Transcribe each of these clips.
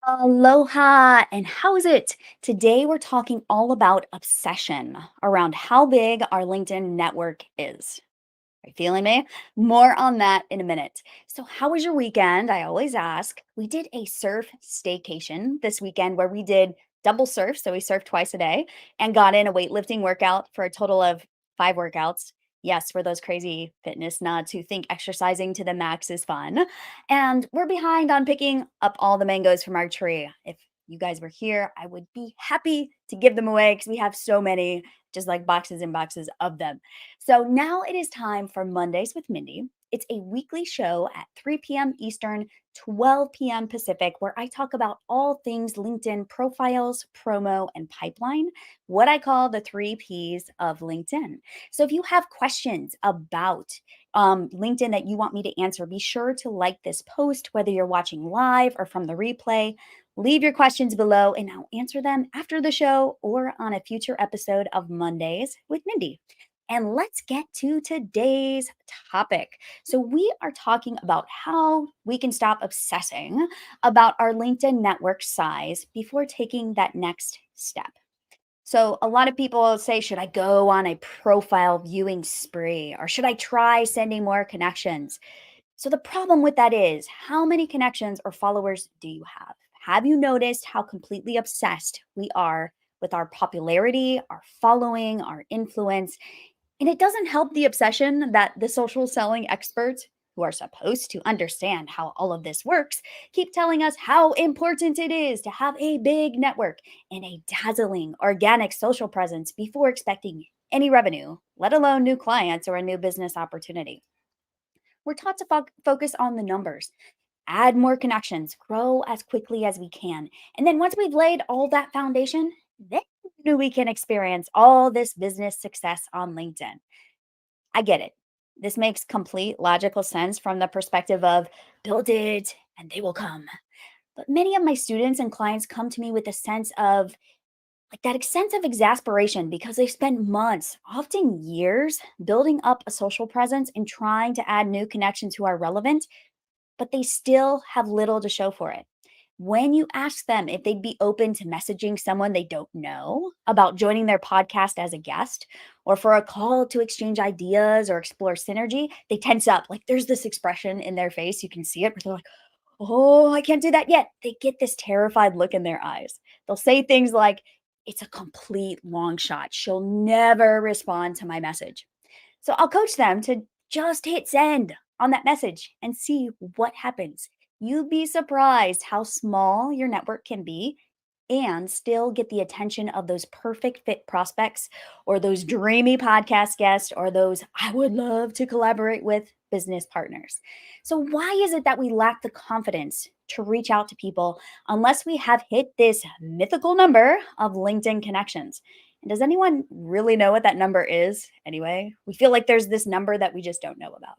Aloha, and how is it? Today we're talking all about obsession around how big our LinkedIn network is. Are you feeling me? More on that in a minute. So, how was your weekend? I always ask. We did a surf staycation this weekend where we did double surf. So, we surfed twice a day and got in a weightlifting workout for a total of 5 workouts. Yes, for those crazy fitness nuts who think exercising to the max is fun. And we're behind on picking up all the mangoes from our tree. If you guys were here, I would be happy to give them away because we have so many, just like boxes and boxes of them. So now it is time for Mondays with Mindy. It's a weekly show at 3 p.m. Eastern, 12 p.m. Pacific, where I talk about all things LinkedIn profiles, promo, and pipeline, what I call the 3 Ps of LinkedIn. So if you have questions about LinkedIn that you want me to answer, be sure to like this post, whether you're watching live or from the replay. Leave your questions below and I'll answer them after the show or on a future episode of Mondays with Mindy. And let's get to today's topic. So, we are talking about how we can stop obsessing about our LinkedIn network size before taking that next step. So, a lot of people say, should I go on a profile viewing spree or should I try sending more connections? So, the problem with that is how many connections or followers do you have? Have you noticed how completely obsessed we are with our popularity, our following, our influence? And it doesn't help the obsession that the social selling experts, who are supposed to understand how all of this works, keep telling us how important it is to have a big network and a dazzling organic social presence before expecting any revenue, let alone new clients or a new business opportunity. We're taught to focus on the numbers, add more connections, grow as quickly as we can. And then once we've laid all that foundation, then we can experience all this business success on LinkedIn. I get it. This makes complete logical sense from the perspective of build it and they will come. But many of my students and clients come to me with a sense of that sense of exasperation because they've spent months, often years, building up a social presence and trying to add new connections who are relevant, but they still have little to show for it. When you ask them if they'd be open to messaging someone they don't know about joining their podcast as a guest or for a call to exchange ideas or explore synergy, they tense up. Like there's this expression in their face. You can see it, but they're like, oh, I can't do that yet. They get this terrified look in their eyes. They'll say things like, it's a complete long shot. She'll never respond to my message. So I'll coach them to just hit send on that message and see what happens. You'd be surprised how small your network can be and still get the attention of those perfect fit prospects or those dreamy podcast guests or those I would love to collaborate with business partners. So, why is it that we lack the confidence to reach out to people unless we have hit this mythical number of LinkedIn connections? And does anyone really know what that number is anyway? We feel like there's this number that we just don't know about.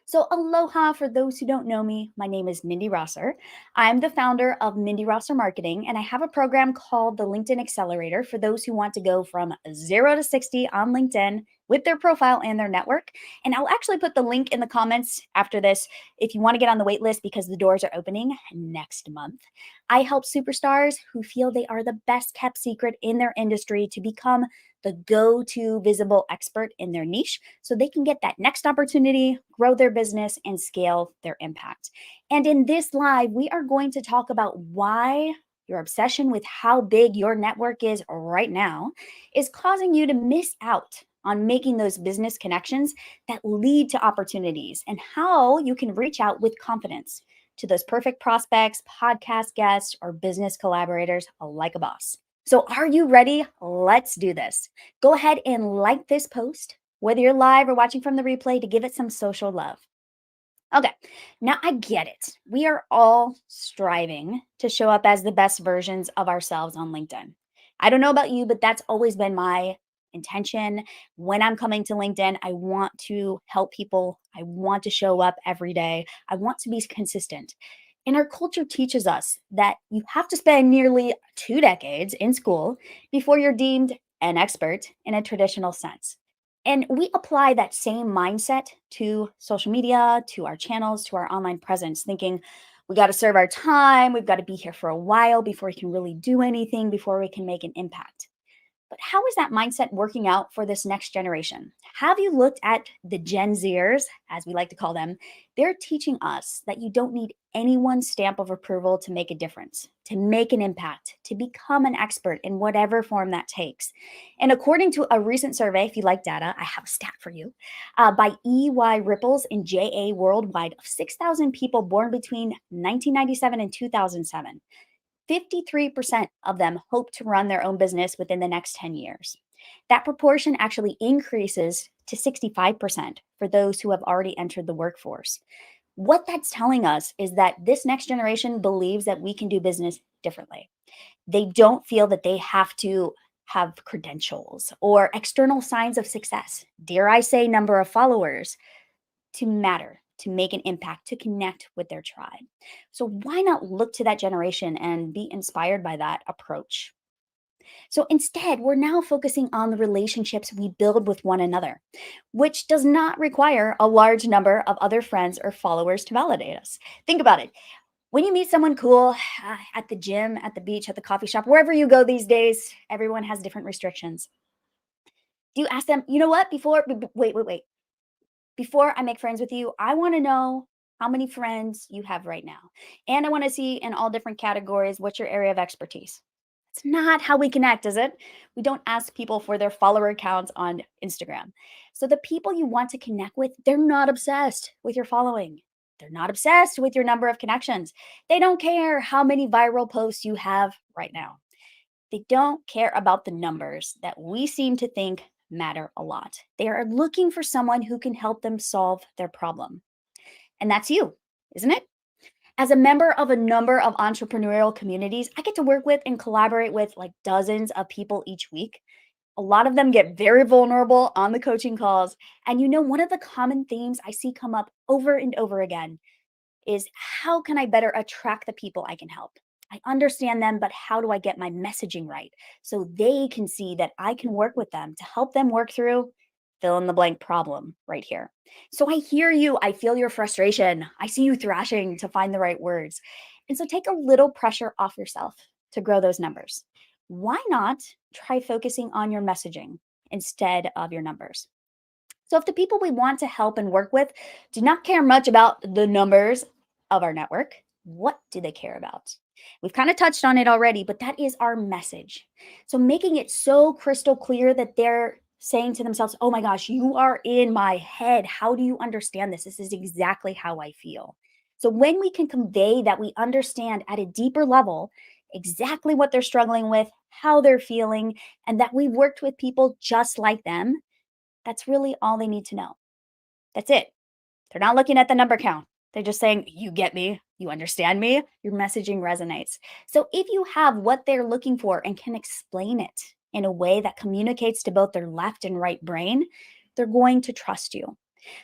So, aloha for those who don't know me. My name is Mindy Rosser. I'm the founder of Mindy Rosser Marketing, and I have a program called the LinkedIn Accelerator for those who want to go from 0 to 60 on LinkedIn with their profile and their network. And I'll actually put the link in the comments after this if you want to get on the wait list because the doors are opening next month. I help superstars who feel they are the best kept secret in their industry to become the go to visible expert in their niche so they can get that next opportunity, grow their business, and scale their impact. And in this live, we are going to talk about why your obsession with how big your network is right now is causing you to miss out on making those business connections that lead to opportunities and how you can reach out with confidence to those perfect prospects, podcast guests, or business collaborators like a boss. So, are you ready? Let's do this. Go ahead and like this post, whether you're live or watching from the replay, to give it some social love. Okay, now I get it. We are all striving to show up as the best versions of ourselves on LinkedIn. I don't know about you, but that's always been my intention. When I'm coming to LinkedIn, I want to help people. I want to show up every day. I want to be consistent. And our culture teaches us that you have to spend nearly 2 decades in school before you're deemed an expert in a traditional sense. And we apply that same mindset to social media, to our channels, to our online presence, thinking, We got to serve our time. We've got to be here for a while before we can really do anything, before we can make an impact. But how is that mindset working out for this next generation? Have you looked at the Gen Zers, as we like to call them? They're teaching us that you don't need anyone's stamp of approval to make a difference, to make an impact, to become an expert in whatever form that takes. And according to a recent survey, if you like data, I have a stat for you, by EY Ripples and JA Worldwide of 6,000 people born between 1997 and 2007. 53% of them hope to run their own business within the next 10 years. That proportion actually increases to 65% for those who have already entered the workforce. What that's telling us is that this next generation believes that we can do business differently. They don't feel that they have to have credentials or external signs of success, dare I say, number of followers, to matter, to make an impact, to connect with their tribe. So, why not look to that generation and be inspired by that approach? So, instead, we're now focusing on the relationships we build with one another, which does not require a large number of other friends or followers to validate us. Think about it. When you meet someone cool at the gym, at the beach, at the coffee shop, wherever you go these days, everyone has different restrictions. Do you ask them, you know what, wait, before I make friends with you, I want to know how many friends you have right now. And I want to see in all different categories what's your area of expertise. It's not how we connect, is it? We don't ask people for their follower accounts on Instagram. So the people you want to connect with, they're not obsessed with your following. They're not obsessed with your number of connections. They don't care how many viral posts you have right now. They don't care about the numbers that we seem to think matter a lot. They are looking for someone who can help them solve their problem. And that's you, isn't it? As a member of a number of entrepreneurial communities, I get to work with and collaborate with like dozens of people each week. A lot of them get very vulnerable on the coaching calls. And one of the common themes I see come up over and over again is, how can I better attract the people I can help? I understand them, but how do I get my messaging right so they can see that I can work with them to help them work through fill in the blank problem right here? So I hear you. I feel your frustration. I see you thrashing to find the right words. And so take a little pressure off yourself to grow those numbers. Why not try focusing on your messaging instead of your numbers? So, if the people we want to help and work with do not care much about the numbers of our network, what do they care about? We've kind of touched on it already, but that is our message. So, making it so crystal clear that they're saying to themselves, oh my gosh, you are in my head. How do you understand this? This is exactly how I feel. So, when we can convey that we understand at a deeper level exactly what they're struggling with, how they're feeling, and that we've worked with people just like them, that's really all they need to know. That's it. They're not looking at the number count. They're just saying, you get me, you understand me, your messaging resonates. So if you have what they're looking for and can explain it in a way that communicates to both their left and right brain, they're going to trust you.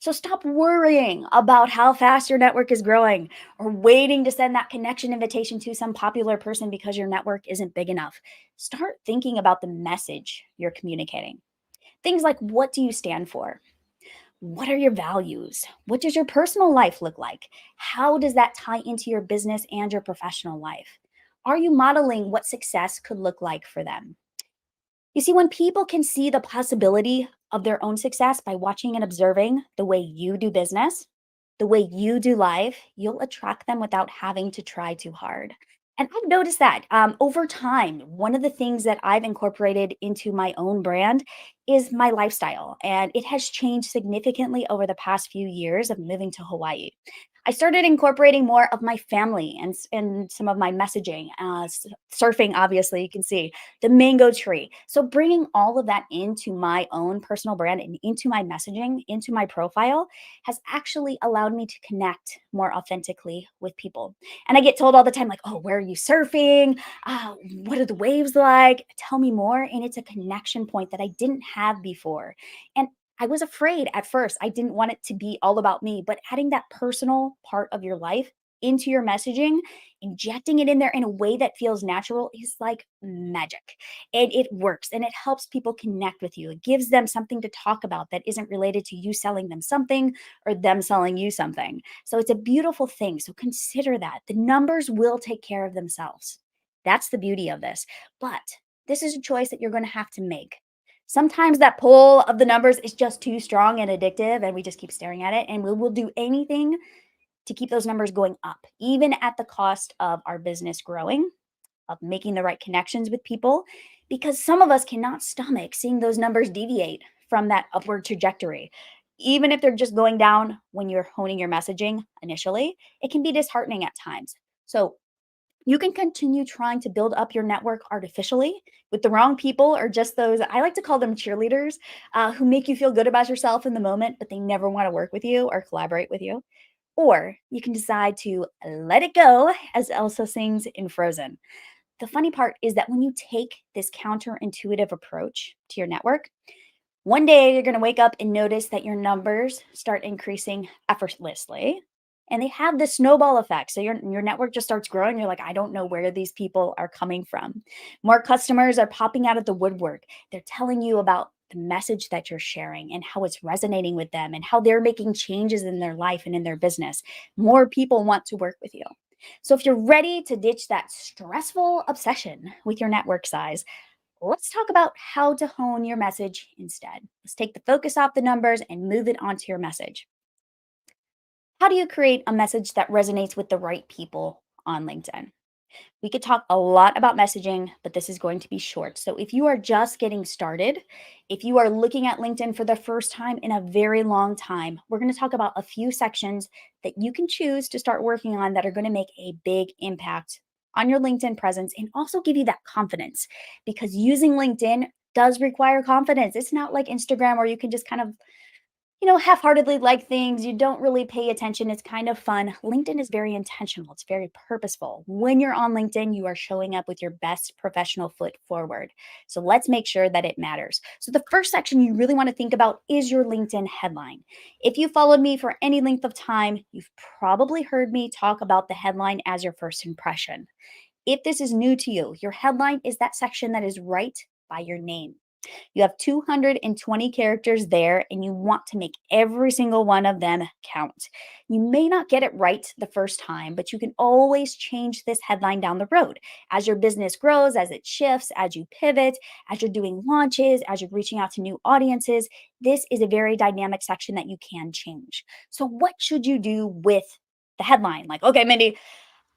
So stop worrying about how fast your network is growing or waiting to send that connection invitation to some popular person because your network isn't big enough. Start thinking about the message you're communicating. Things like, what do you stand for? What are your values? What does your personal life look like? How does that tie into your business and your professional life? Are you modeling what success could look like for them? You see, when people can see the possibility of their own success by watching and observing the way you do business, the way you do life, you'll attract them without having to try too hard. And I've noticed that over time, one of the things that I've incorporated into my own brand is my lifestyle. And it has changed significantly over the past few years of moving to Hawaii. I started incorporating more of my family and some of my messaging, surfing, obviously, you can see the mango tree. So bringing all of that into my own personal brand and into my messaging, into my profile, has actually allowed me to connect more authentically with people. And I get told all the time, like, oh, where are you surfing? What are the waves like? Tell me more. And it's a connection point that I didn't have before. And I was afraid at first. I didn't want it to be all about me, but adding that personal part of your life into your messaging, injecting it in there in a way that feels natural is like magic. And it works and it helps people connect with you. It gives them something to talk about that isn't related to you selling them something or them selling you something. So it's a beautiful thing. So consider that. The numbers will take care of themselves. That's the beauty of this. But this is a choice that you're going to have to make. Sometimes that pull of the numbers is just too strong and addictive, and we just keep staring at it. And we will do anything to keep those numbers going up, even at the cost of our business growing, of making the right connections with people, because some of us cannot stomach seeing those numbers deviate from that upward trajectory. Even if they're just going down when you're honing your messaging initially, it can be disheartening at times. So you can continue trying to build up your network artificially with the wrong people or just those, I like to call them cheerleaders, who make you feel good about yourself in the moment, but they never want to work with you or collaborate with you. Or you can decide to let it go, as Elsa sings in Frozen. The funny part is that when you take this counterintuitive approach to your network, one day you're going to wake up and notice that your numbers start increasing effortlessly. And they have this snowball effect. So your network just starts growing. You're like, I don't know where these people are coming from. More customers are popping out of the woodwork. They're telling you about the message that you're sharing and how it's resonating with them and how they're making changes in their life and in their business. More people want to work with you. So if you're ready to ditch that stressful obsession with your network size, let's talk about how to hone your message instead. Let's take the focus off the numbers and move it onto your message. How do you create a message that resonates with the right people on LinkedIn? We could talk a lot about messaging, but this is going to be short. So, if you are just getting started, if you are looking at LinkedIn for the first time in a very long time, we're going to talk about a few sections that you can choose to start working on that are going to make a big impact on your LinkedIn presence and also give you that confidence because using LinkedIn does require confidence. It's not like Instagram where you can just kind of half-heartedly like things, you don't really pay attention, it's kind of fun. LinkedIn is very intentional, it's very purposeful. When you're on LinkedIn, you are showing up with your best professional foot forward. So let's make sure that it matters. So the first section you really want to think about is your LinkedIn headline. If you followed me for any length of time, you've probably heard me talk about the headline as your first impression. If this is new to you, your headline is that section that is right by your name. You have 220 characters there, and you want to make every single one of them count. You may not get it right the first time, but you can always change this headline down the road. As your business grows, as it shifts, as you pivot, as you're doing launches, as you're reaching out to new audiences, this is a very dynamic section that you can change. So, what should you do with the headline? Like, okay, Mindy,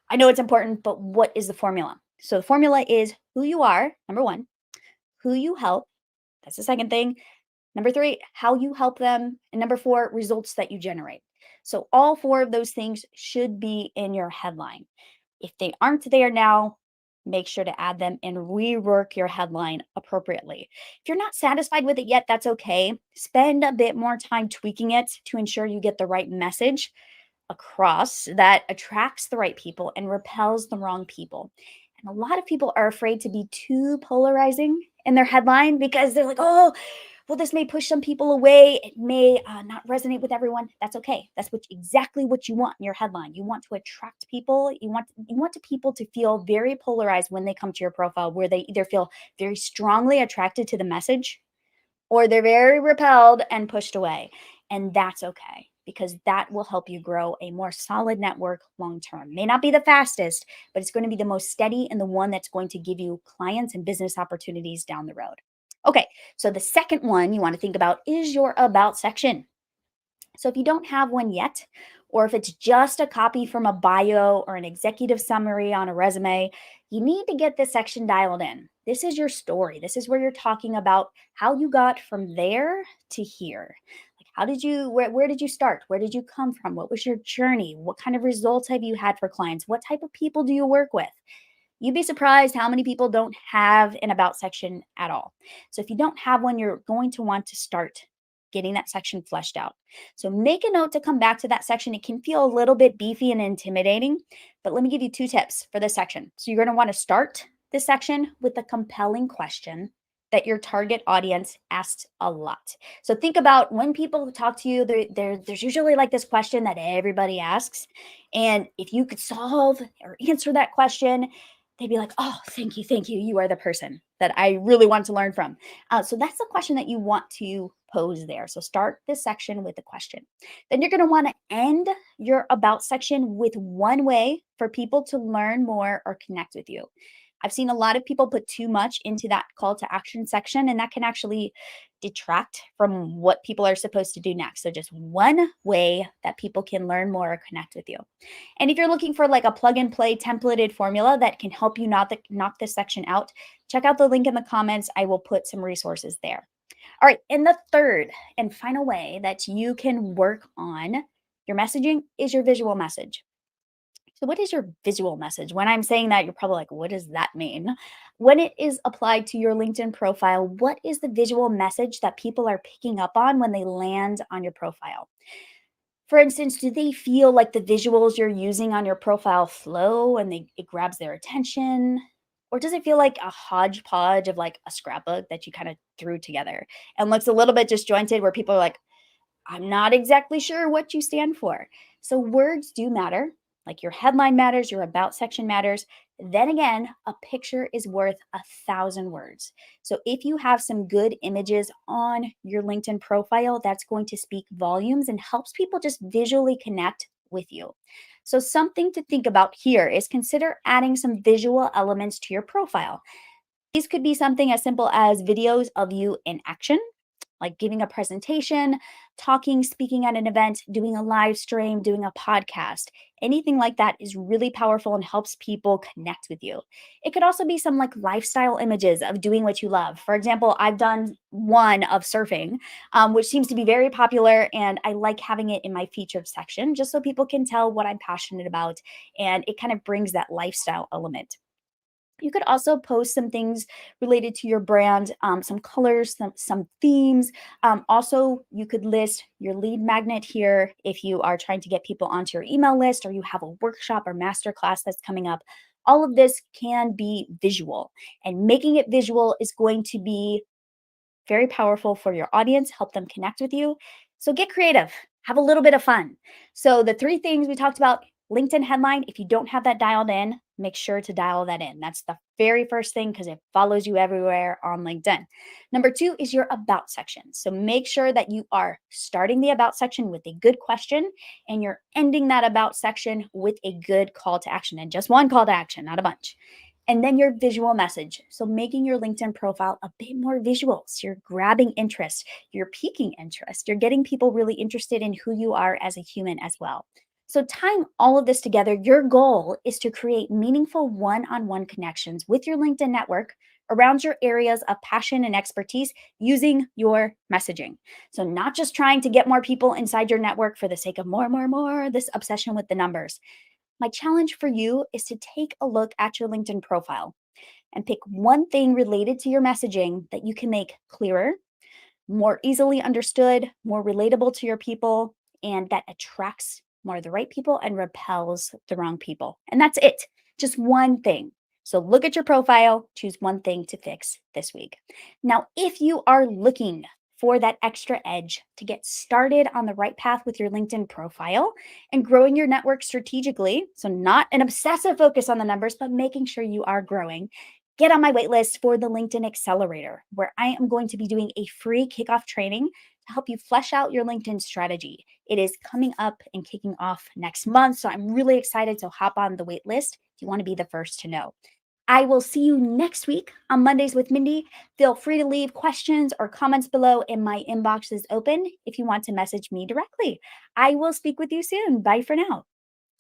I know it's important, but what is the formula? So, the formula is who you are, number one, who you help. That's the second thing. Number three, how you help them. And number four, results that you generate. So all four of those things should be in your headline. If they aren't there now, make sure to add them and rework your headline appropriately. If you're not satisfied with it yet, that's okay. Spend a bit more time tweaking it to ensure you get the right message across that attracts the right people and repels the wrong people. And a lot of people are afraid to be too polarizing in their headline because they're like, oh, well, this may push some people away. It may not resonate with everyone. That's okay. That's exactly what you want in your headline. You want to attract people. You want people to feel very polarized when they come to your profile, where they either feel very strongly attracted to the message or they're very repelled and pushed away. And that's okay because that will help you grow a more solid network long term. May not be the fastest, but it's going to be the most steady and the one that's going to give you clients and business opportunities down the road. Okay, so the second one you want to think about is your about section. So if you don't have one yet, or if it's just a copy from a bio or an executive summary on a resume, you need to get this section dialed in. This is your story. This is where you're talking about how you got from there to here. Like how did you where did you start? Where did you come from? What was your journey? What kind of results have you had for clients? What type of people do you work with? You'd be surprised how many people don't have an about section at all. So if you don't have one, you're going to want to start getting that section fleshed out. So make a note to come back to that section. It can feel a little bit beefy and intimidating, but let me give you two tips for this section. So you're going to want to start this section with a compelling question that your target audience asks a lot. So think about when people talk to you, there's usually like this question that everybody asks. And if you could solve or answer that question, they'd be like, oh, thank you, thank you. You are the person that I really want to learn from. So that's the question that you want to pose there. So start this section with a question. Then you're going to want to end your about section with one way for people to learn more or connect with you. I've seen a lot of people put too much into that call to action section, and that can actually detract from what people are supposed to do next. So, just one way that people can learn more or connect with you. And if you're looking for like a plug and play templated formula that can help you knock this section out, check out the link in the comments. I will put some resources there. All right. And the third and final way that you can work on your messaging is your visual message. So, what is your visual message? When I'm saying that, you're probably like, what does that mean? When it is applied to your LinkedIn profile, what is the visual message that people are picking up on when they land on your profile? For instance, do they feel like the visuals you're using on your profile flow and it grabs their attention? Or does it feel like a hodgepodge of like a scrapbook that you kind of threw together and looks a little bit disjointed where people are like, I'm not exactly sure what you stand for. So words do matter. Like your headline matters, your about section matters. Then again, a picture is worth 1,000 words. So if you have some good images on your LinkedIn profile, that's going to speak volumes and helps people just visually connect with you. So something to think about here is consider adding some visual elements to your profile. These could be something as simple as videos of you in action, like giving a presentation, talking, speaking at an event, doing a live stream, doing a podcast. Anything like that is really powerful and helps people connect with you. It could also be some like lifestyle images of doing what you love. For example, I've done one of surfing, which seems to be very popular, and I like having it in my featured section just so people can tell what I'm passionate about. And it kind of brings that lifestyle element. You could also post some things related to your brand, some colors, some themes. Also, you could list your lead magnet here if you are trying to get people onto your email list or you have a workshop or masterclass that's coming up. All of this can be visual, and making it visual is going to be very powerful for your audience, help them connect with you. So get creative, have a little bit of fun. So, the three things we talked about: LinkedIn headline, if you don't have that dialed in, make sure to dial that in. That's the very first thing because it follows you everywhere on LinkedIn. Number two is your about section. So, make sure that you are starting the about section with a good question and you're ending that about section with a good call to action, and just one call to action, not a bunch. And then your visual message. So making your LinkedIn profile a bit more visual. So you're grabbing interest, you're piquing interest, you're getting people really interested in who you are as a human as well. So tying all of this together, your goal is to create meaningful one-on-one connections with your LinkedIn network around your areas of passion and expertise using your messaging. So not just trying to get more people inside your network for the sake of more, this obsession with the numbers. My challenge for you is to take a look at your LinkedIn profile and pick one thing related to your messaging that you can make clearer, more easily understood, more relatable to your people, and that attracts more of the right people and repels the wrong people. And that's it, just one thing. So look at your profile, choose one thing to fix this week. Now, if you are looking for that extra edge to get started on the right path with your LinkedIn profile and growing your network strategically, so not an obsessive focus on the numbers, but making sure you are growing, get on my waitlist for the LinkedIn Accelerator, where I am going to be doing a free kickoff training to help you flesh out your LinkedIn strategy. It is coming up and kicking off next month. So I'm really excited. So hop on the waitlist if you want to be the first to know. I will see you next week on Mondays with Mindi. Feel free to leave questions or comments below, and my inbox is open if you want to message me directly. I will speak with you soon. Bye for now.